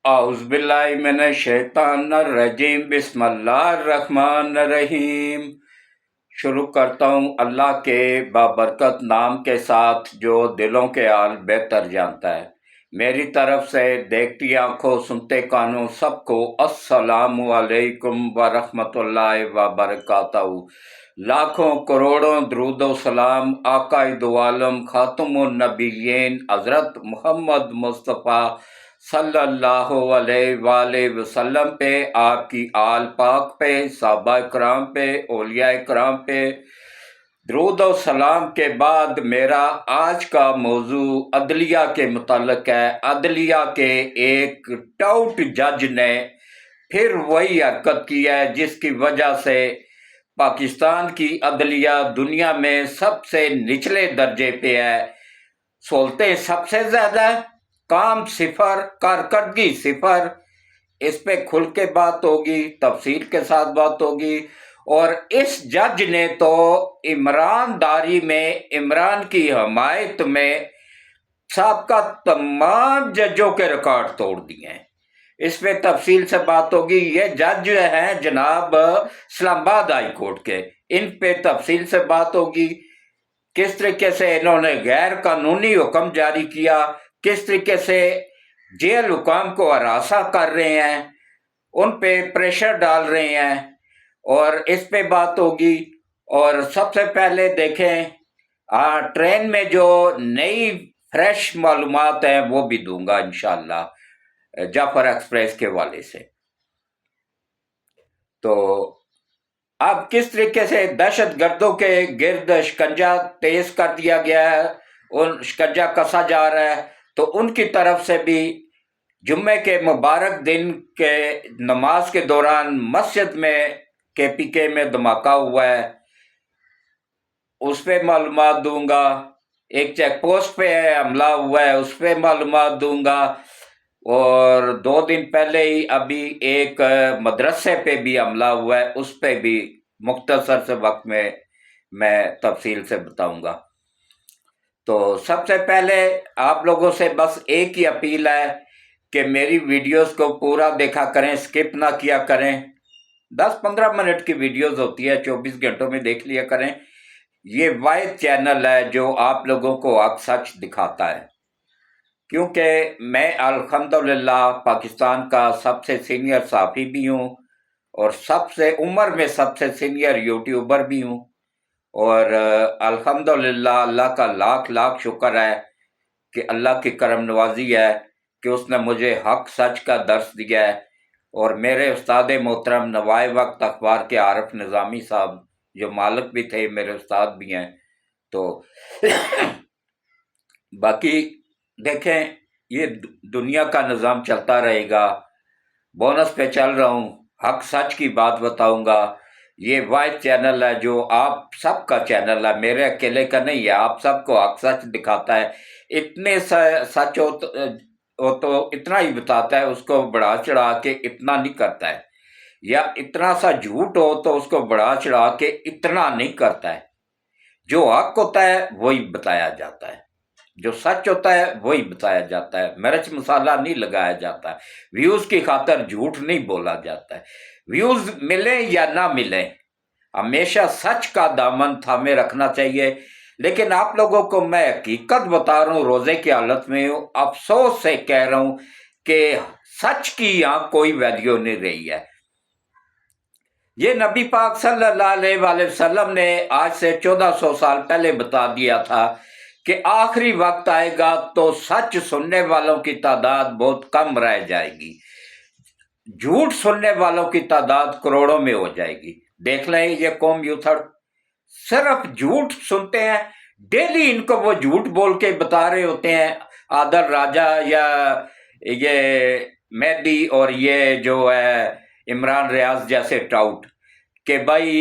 اعوذ باللہ من الشیطان الرجیم، بسم اللہ الرحمن الرحیم۔ شروع کرتا ہوں اللہ کے بابرکت نام کے ساتھ جو دلوں کے حال بہتر جانتا ہے۔ میری طرف سے دیکھتی آنکھوں سنتے کانوں سب کو السلام علیکم ورحمۃ اللہ وبرکاتہ۔ لاکھوں کروڑوں درود و سلام آقائے دو عالم خاتم النبیین حضرت محمد مصطفیٰ صلی اللہ علیہ وآلہ وسلم پہ، آپ کی آل پاک پہ، صحابہ کرام پہ، اولیاء کرام پہ درود و سلام کے بعد میرا آج کا موضوع عدلیہ کے متعلق ہے۔ عدلیہ کے ایک ٹاؤٹ جج نے پھر وہی حرکت کی ہے جس کی وجہ سے پاکستان کی عدلیہ دنیا میں سب سے نچلے درجے پہ ہے۔ سہولتیں سب سے زیادہ، کام صفر، کارکردگی صفر۔ اس پہ کھل کے بات ہوگی، تفصیل کے ساتھ بات ہوگی۔ اور اس جج نے تو عمران داری میں، عمران کی حمایت میں سابقہ تمام ججوں کے ریکارڈ توڑ دیے ہیں۔ اس پہ تفصیل سے بات ہوگی۔ یہ جج ہیں جناب اسلام آباد ہائی کورٹ کے، ان پہ تفصیل سے بات ہوگی۔ کس طریقے سے انہوں نے غیر قانونی حکم جاری کیا، کس طریقے سے جیل حکام کو ہراساں کر رہے ہیں، ان پہ پریشر ڈال رہے ہیں، اور اس پہ بات ہوگی۔ اور سب سے پہلے دیکھیں ٹرین میں جو نئی فریش معلومات ہیں وہ بھی دوں گا انشاءاللہ جعفر ایکسپریس کے حوالے سے۔ تو اب کس طریقے سے دہشت گردوں کے گرد شکنجہ تیز کر دیا گیا ہے، ان شکنجہ کسا جا رہا ہے، تو ان کی طرف سے بھی جمعے کے مبارک دن کے نماز کے دوران مسجد میں KPK میں دھماکہ ہوا ہے، اس پہ معلومات دوں گا۔ ایک چیک پوسٹ پہ حملہ ہوا ہے، اس پہ معلومات دوں گا۔ اور 2 دن پہلے ہی ابھی ایک مدرسے پہ بھی حملہ ہوا ہے، اس پہ بھی مختصر سے وقت میں تفصیل سے بتاؤں گا۔ تو سب سے پہلے آپ لوگوں سے بس ایک ہی اپیل ہے کہ میری ویڈیوز کو پورا دیکھا کریں، سکپ نہ کیا کریں۔ 10-15 منٹ کی ویڈیوز ہوتی ہے، 24 گھنٹوں میں دیکھ لیا کریں۔ یہ واحد چینل ہے جو آپ لوگوں کو حق سچ دکھاتا ہے، کیونکہ میں الحمدللہ پاکستان کا سب سے سینئر صحافی بھی ہوں، اور عمر میں سب سے سینئر یوٹیوبر بھی ہوں، اور الحمدللہ اللہ کا لاکھ لاکھ شکر ہے کہ اللہ کی کرم نوازی ہے کہ اس نے مجھے حق سچ کا درس دیا ہے۔ اور میرے استاد محترم نوائے وقت اخبار کے عارف نظامی صاحب جو مالک بھی تھے، میرے استاد بھی ہیں۔ تو باقی دیکھیں، یہ دنیا کا نظام چلتا رہے گا۔ بونس پہ چل رہا ہوں، حق سچ کی بات بتاؤں گا۔ یہ واحد چینل ہے جو آپ سب کا چینل ہے، میرے اکیلے کا نہیں ہے، آپ سب کو حق سچ دکھاتا ہے۔ اتنے سچ ہو تو اتنا ہی بتاتا ہے، اس کو بڑھا چڑھا کے اتنا نہیں کرتا ہے، یا اتنا سا جھوٹ ہو تو اس کو بڑھا چڑھا کے اتنا نہیں کرتا ہے۔ جو حق ہوتا ہے وہی بتایا جاتا ہے، جو سچ ہوتا ہے وہی بتایا جاتا ہے، مرچ مسالہ نہیں لگایا جاتا ہے، ویوز کی خاطر جھوٹ نہیں بولا جاتا ہے۔ ویوز ملیں یا نہ ملیں، ہمیشہ سچ کا دامن تھامے رکھنا چاہیے۔ لیکن آپ لوگوں کو میں حقیقت بتا رہا ہوں، روزے کی حالت میں ہوں، افسوس سے کہہ رہا ہوں کہ سچ کی یہاں کوئی ویلیو نہیں رہی ہے۔ یہ نبی پاک صلی اللہ علیہ وآلہ وسلم نے آج سے 1400 سال پہلے بتا دیا تھا کہ آخری وقت آئے گا تو سچ سننے والوں کی تعداد بہت کم رہ جائے گی، جھوٹ سننے والوں کی تعداد کروڑوں میں ہو جائے گی۔ دیکھ لیں یہ قوم یوتھڑ صرف جھوٹ سنتے ہیں، ڈیلی ان کو وہ جھوٹ بول کے بتا رہے ہوتے ہیں، عادل راجہ یا یہ مہدی اور یہ جو ہے عمران ریاض جیسے ٹاؤٹ، کہ بھائی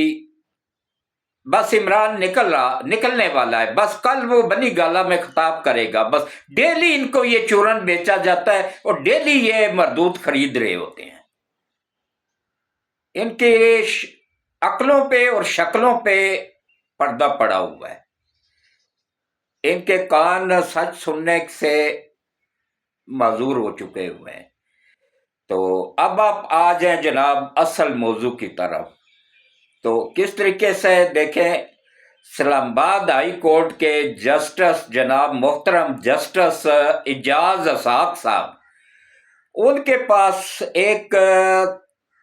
بس عمران نکلنے والا ہے، بس کل وہ بنی گالا میں خطاب کرے گا، بس ڈیلی ان کو یہ چورن بیچا جاتا ہے اور ڈیلی یہ مردود خرید رہے ہوتے ہیں۔ ان کے عقلوں پہ اور شکلوں پہ پردہ پڑا ہوا ہے، ان کے کان سچ سننے سے معذور ہو چکے ہوئے ہیں۔ تو اب آپ آ جائیں جناب اصل موضوع کی طرف. تو کس طریقے سے دیکھیں، اسلام آباد ہائی کورٹ کے جسٹس جناب محترم جسٹس اعجاز اسحاق صاحب، ان کے پاس ایک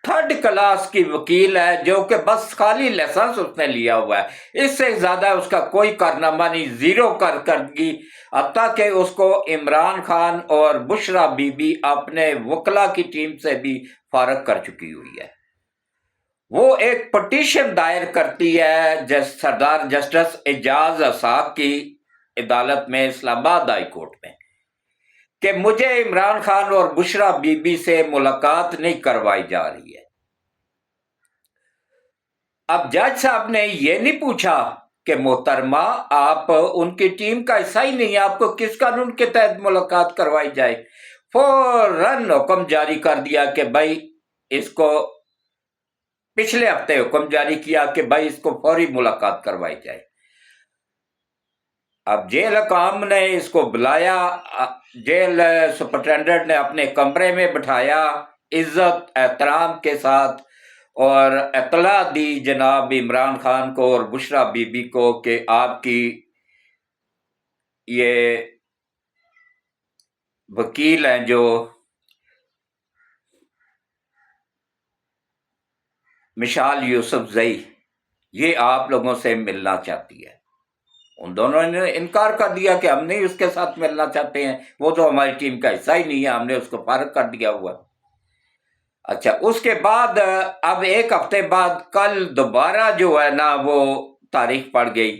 تھرڈ کلاس کی وکیل ہے جو کہ بس خالی لائسنس اس نے لیا ہوا ہے، اس سے زیادہ اس کا کوئی کارنامہ نہیں، زیرو کارکردگی. حتیٰ کہ اس کو عمران خان اور بشرا بی بی اپنے وکلا کی ٹیم سے بھی فارغ کر چکی ہوئی ہے. وہ ایک پٹیشن دائر کرتی ہے سردار جسٹس اعجاز اسحاق کی عدالت میں اسلام آباد ہائی کورٹ میں کہ مجھے عمران خان اور بشرا بی بی سے ملاقات نہیں کروائی جا رہی ہے. اب جج صاحب نے یہ نہیں پوچھا کہ محترمہ آپ ان کی ٹیم کا حصہ ہی نہیں، آپ کو کس قانون کے تحت ملاقات کروائی جائے. فوراً حکم جاری کر دیا کہ بھائی اس کو، پچھلے ہفتے حکم جاری کیا کہ بھائی اس کو فوری ملاقات کروائی جائے. اب جیل حکام نے اس کو بلایا، جیل سپرنٹینڈنٹ نے اپنے کمرے میں بٹھایا عزت احترام کے ساتھ، اور اطلاع دی جناب عمران خان کو اور بشرا بی بی کو کہ آپ کی یہ وکیل ہیں جو مشال یوسف زئی، یہ آپ لوگوں سے ملنا چاہتی ہے. ان دونوں نے انکار کر دیا کہ ہم نہیں اس کے ساتھ ملنا چاہتے ہیں، وہ تو ہماری ٹیم کا حصہ ہی نہیں ہے، ہم نے اس کو فارغ کر دیا ہوا. اچھا، اس کے بعد اب ایک ہفتے بعد کل دوبارہ جو ہے نا وہ تاریخ پڑ گئی.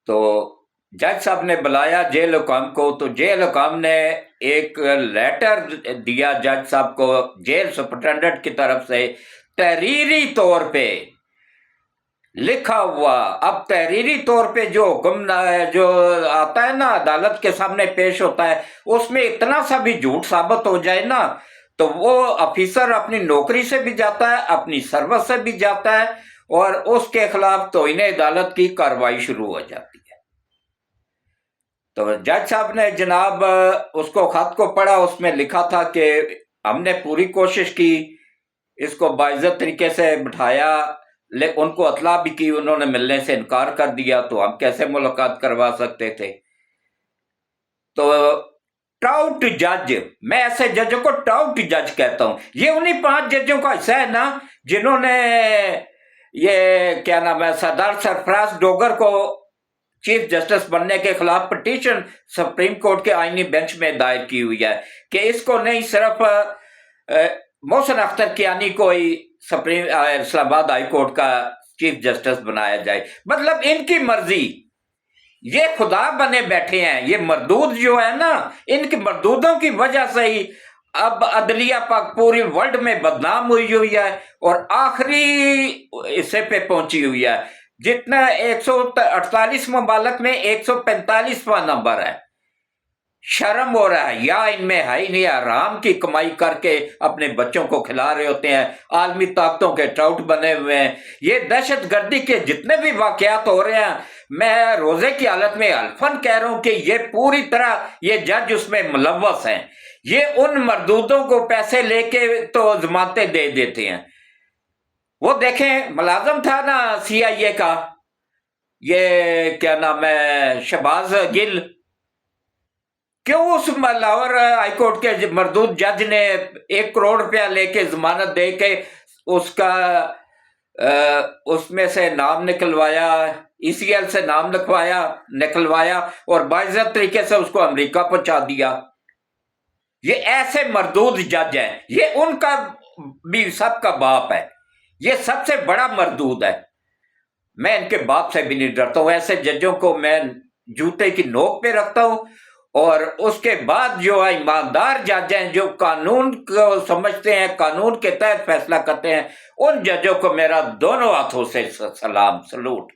تو جج صاحب نے بلایا جیل حکام کو، تو جیل حکام نے ایک لیٹر دیا جج صاحب کو جیل سپرنٹینڈنٹ کی طرف سے، تحریری طور پہ لکھا ہوا. اب تحریری طور پہ جو حکم جو آتا ہے نا عدالت کے سامنے پیش ہوتا ہے، اس میں اتنا سا بھی جھوٹ ثابت ہو جائے نا تو وہ افیسر اپنی نوکری سے بھی جاتا ہے، اپنی سروس سے بھی جاتا ہے، اور اس کے خلاف توہین عدالت کی کارروائی شروع ہو جاتی ہے. تو جج صاحب نے جناب اس کو خط کو پڑھا، اس میں لکھا تھا کہ ہم نے پوری کوشش کی، اس کو باعزت طریقے سے بٹھایا، ان کو اطلاع بھی کی، انہوں نے ملنے سے انکار کر دیا، تو ہم کیسے ملاقات کروا سکتے تھے. تو ٹاؤٹ جج، میں ایسے ججوں کو ٹاؤٹ جج کہتا ہوں. یہ انہی 5 ججوں کا حصہ ہے نا جنہوں نے یہ کیا نام ہے سردار سرفراز ڈوگر کو چیف جسٹس بننے کے خلاف پٹیشن سپریم کورٹ کے آئینی بینچ میں دائر کی ہوئی ہے کہ اس کو نہیں صرف محسن اختر کیانی کو ہی اسلام آباد ہائی کورٹ کا چیف جسٹس بنایا جائے. مطلب ان کی مرضی، یہ خدا بنے بیٹھے ہیں. یہ مردود جو ہے نا، ان کی مردودوں کی وجہ سے ہی اب عدلیہ پاک پوری ورلڈ میں بدنام ہوئی ہے اور آخری حصے پہ پہنچی ہوئی ہے. جتنا 148 ممالک میں 145واں نمبر ہے. شرم ہو رہا ہے، یا ان میں ہے ہی نہیں، حرام کی کمائی کر کے اپنے بچوں کو کھلا رہے ہوتے ہیں، عالمی طاقتوں کے ٹراؤٹ بنے ہوئے ہیں. یہ دہشت گردی کے جتنے بھی واقعات ہو رہے ہیں، میں روزے کی حالت میں الفن کہہ رہا ہوں کہ یہ پوری طرح یہ جج اس میں ملوث ہیں. یہ ان مردودوں کو پیسے لے کے تو ضمانتیں دے دیتے ہیں. وہ دیکھیں ملازم تھا نا سی آئی اے کا، یہ کیا نام ہے شہباز گل، کیوں اس لاہور ہائی کورٹ کے مردود جج نے 1 کروڑ روپیہ لے کے ضمانت دے کے اس کا اس میں سے نام نکلوایا، ای سی ایل سے نام نکلوایا اور باعزت طریقے سے اس کو امریکہ پہنچا دیا. یہ ایسے مردود جج ہیں، یہ ان کا بھی سب کا باپ ہے، یہ سب سے بڑا مردود ہے. میں ان کے باپ سے بھی نہیں ڈرتا ہوں. ایسے ججوں کو میں جوتے کی نوک پہ رکھتا ہوں. اور اس کے بعد جو ایماندار جج ہیں، جو قانون کو سمجھتے ہیں، قانون کے تحت فیصلہ کرتے ہیں، ان ججوں کو میرا دونوں ہاتھوں سے سلام سلوٹ.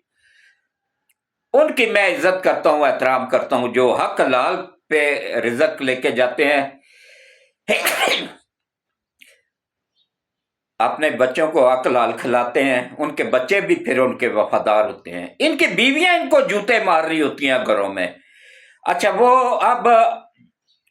ان کی میں عزت کرتا ہوں، احترام کرتا ہوں، جو حق حلال پہ رزق لے کے جاتے ہیں، اپنے بچوں کو حق حلال کھلاتے ہیں، ان کے بچے بھی پھر ان کے وفادار ہوتے ہیں. ان کی بیویاں ان کو جوتے مار رہی ہوتی ہیں گھروں میں. اچھا، وہ اب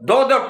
2-2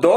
2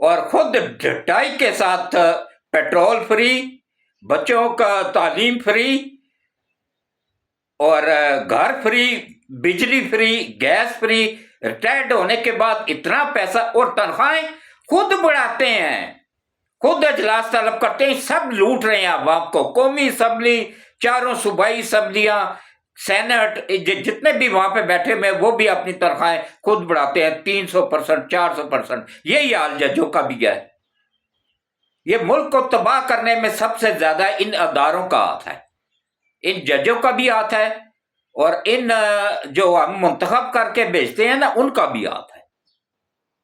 اور خود ڈٹائی کے ساتھ پیٹرول فری، بچوں کا تعلیم فری، اور گھر فری، بجلی فری، گیس فری، ریٹائرڈ ہونے کے بعد اتنا پیسہ اور تنخواہیں خود بڑھاتے ہیں، خود اجلاس طلب کرتے ہیں، سب لوٹ رہے ہیں عوام کو۔ قومی اسمبلی، چاروں صوبائی اسمبلیاں، سینٹ، جتنے بھی وہاں پہ بیٹھے ہوئے وہ بھی اپنی تنخواہیں خود بڑھاتے ہیں، 300%، 400%۔ یہی حال ججوں کا بھی ہے۔ یہ ملک کو تباہ کرنے میں سب سے زیادہ ان اداروں کا ہاتھ ہے، ان ججوں کا بھی ہاتھ ہے، اور ان جو ہم منتخب کر کے بھیجتے ہیں نا، ان کا بھی ہاتھ ہے۔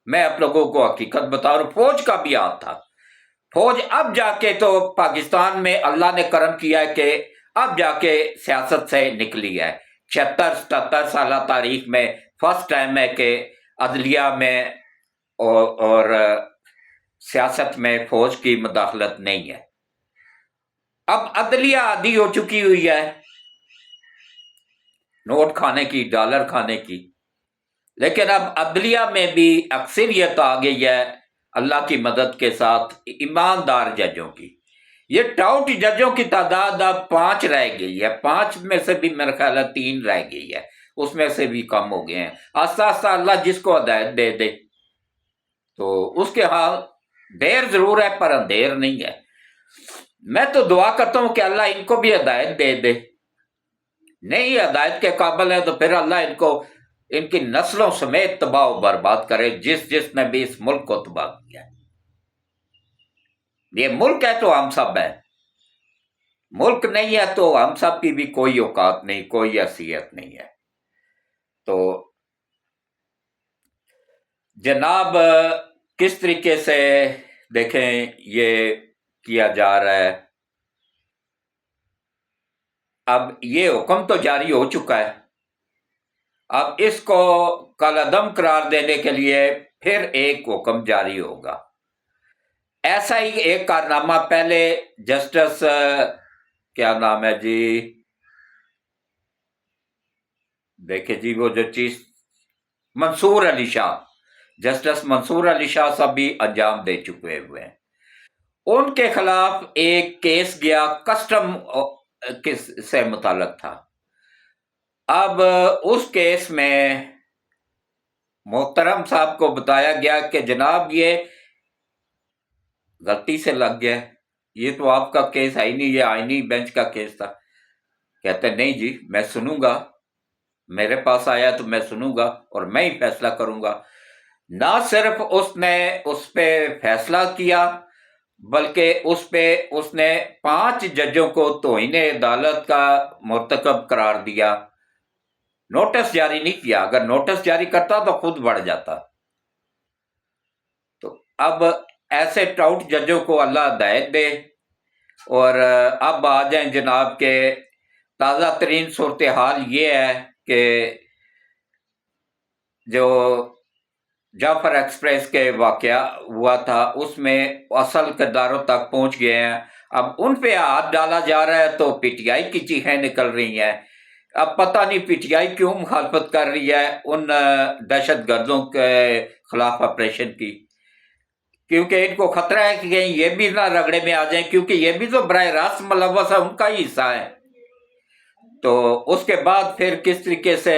میں آپ لوگوں کو حقیقت بتا رہا ہوں، فوج کا بھی ہاتھ تھا۔ فوج اب جا کے تو پاکستان میں اللہ نے کرم کیا ہے کہ اب جا کے سیاست سے نکلی ہے۔ 76-77 سالہ تاریخ میں فرسٹ ٹائم ہے کہ عدلیہ میں اور سیاست میں فوج کی مداخلت نہیں ہے۔ اب عدلیہ عادی ہو چکی ہوئی ہے نوٹ کھانے کی، ڈالر کھانے کی، لیکن اب عدلیہ میں بھی اکثریت آ گئی ہے اللہ کی مدد کے ساتھ، ایماندار ججوں کی۔ یہ ٹاؤٹ ججوں کی تعداد اب 5 رہ گئی ہے، 5 میں سے بھی میرا خیال ہے 3 رہ گئی ہے، اس میں سے بھی کم ہو گئے ہیں۔ آہستہ آہستہ اللہ جس کو ہدایت دے دے تو اس کے حال دیر ضرور ہے پر اندھیر نہیں ہے۔ میں تو دعا کرتا ہوں کہ اللہ ان کو بھی ہدایت دے دے، نہیں ہدایت کے قابل ہے تو پھر اللہ ان کو ان کی نسلوں سمیت تباہ و برباد کرے، جس نے بھی اس ملک کو تباہ کیا ہے۔ یہ ملک ہے تو ہم سب ہیں، ملک نہیں ہے تو ہم سب کی بھی کوئی اوقات نہیں، کوئی حیثیت نہیں ہے۔ تو جناب کس طریقے سے دیکھیں یہ کیا جا رہا ہے، اب یہ حکم تو جاری ہو چکا ہے، اب اس کو کالعدم قرار دینے کے لیے پھر ایک حکم جاری ہوگا۔ ایسا ہی ایک کارنامہ پہلے جسٹس کیا نام ہے جی، دیکھیں جی وہ جو چیز منصور علی شاہ، جسٹس منصور علی شاہ صاحب بھی انجام دے چکے ہوئے ہیں۔ ان کے خلاف ایک کیس گیا، کسٹم سے متعلق تھا۔ اب اس کیس میں محترم صاحب کو بتایا گیا کہ جناب یہ غلطی سے لگ گیا، یہ تو آپ کا کیس ہے ہی نہیں، یہ آئینی بینچ کا کیس تھا۔ کہتے نہیں جی میں سنوں گا، میرے پاس آیا تو میں سنوں گا اور میں ہی فیصلہ کروں گا۔ نہ صرف اس نے اس پہ فیصلہ کیا بلکہ اس نے 5 ججوں کو توہین عدالت کا مرتکب قرار دیا، نوٹس جاری نہیں کیا، اگر نوٹس جاری کرتا تو خود بڑھ جاتا۔ تو اب ایسے ٹاؤٹ ججوں کو اللہ ہدایت دے، اور اب آ جائیں جناب کے تازہ ترین صورتحال یہ ہے کہ جو جعفر ایکسپریس کے واقعہ ہوا تھا اس میں اصل کرداروں تک پہنچ گئے ہیں، اب ان پہ ہاتھ ڈالا جا رہا ہے تو پی ٹی آئی کی چیخیں نکل رہی ہیں۔ اب پتہ نہیں پی ٹی آئی کیوں مخالفت کر رہی ہے ان دہشت گردوں کے خلاف آپریشن کی، کیونکہ ان کو خطرہ ہے کہ کہیں یہ بھی نہ رگڑے میں آ جائیں، کیونکہ یہ بھی تو براہ راست ملوث ہے، ان کا ہی حصہ ہے۔ تو اس کے بعد پھر کس طریقے سے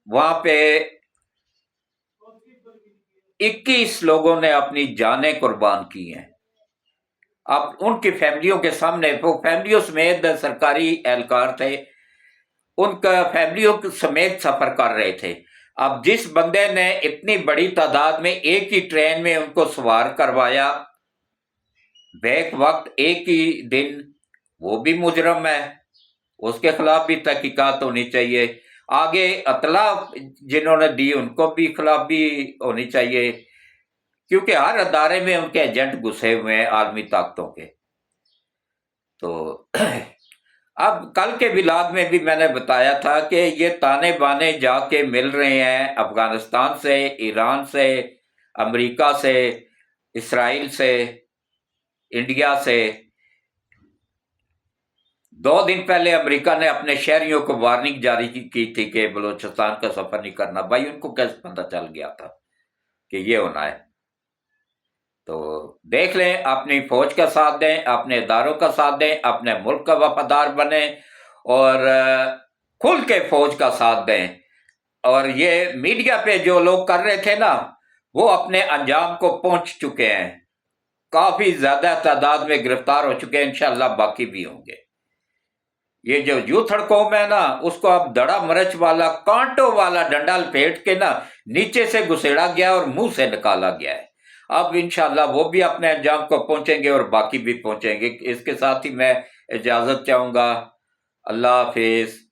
وہاں پہ 21 لوگوں نے اپنی جانیں قربان کی ہیں۔ اب ان کی فیملیوں کے سامنے، وہ فیملیوں سمیت سرکاری اہلکار تھے، ان کا فیملیوں سمیت سفر کر رہے تھے۔ اب جس بندے نے اتنی بڑی تعداد میں ایک ہی ٹرین میں ان کو سوار کروایا بیک وقت ایک ہی دن، وہ بھی مجرم ہے، اس کے خلاف بھی تحقیقات ہونی چاہیے۔ آگے اطلاع جنہوں نے دی ان کو بھی خلاف بھی ہونی چاہیے، کیونکہ ہر ادارے میں ان کے ایجنٹ گھسے ہوئے ہیں عالمی طاقتوں کے۔ تو اب کل کے ولاگ میں بھی میں نے بتایا تھا کہ یہ تانے بانے جا کے مل رہے ہیں افغانستان سے، ایران سے، امریکہ سے، اسرائیل سے، انڈیا سے۔ 2 دن پہلے امریکہ نے اپنے شہریوں کو وارننگ جاری کی تھی کہ بلوچستان کا سفر نہیں کرنا۔ بھائی ان کو کیسے پتہ چل گیا تھا کہ یہ ہونا ہے؟ تو دیکھ لیں، اپنی فوج کا ساتھ دیں، اپنے اداروں کا ساتھ دیں، اپنے ملک کا وفادار بنیں اور کھل کے فوج کا ساتھ دیں۔ اور یہ میڈیا پہ جو لوگ کر رہے تھے نا، وہ اپنے انجام کو پہنچ چکے ہیں، کافی زیادہ تعداد میں گرفتار ہو چکے ہیں، انشاءاللہ باقی بھی ہوں گے۔ یہ جو یوتھڑ قوم ہے نا، اس کو اب دڑا مرچ والا کانٹوں والا ڈنڈا لپیٹ کے نا نیچے سے گھسیڑا گیا اور منہ سے نکالا گیا ہے۔ اب انشاءاللہ وہ بھی اپنے انجام کو پہنچیں گے اور باقی بھی پہنچیں گے۔ اس کے ساتھ ہی میں اجازت چاہوں گا۔ اللہ حافظ۔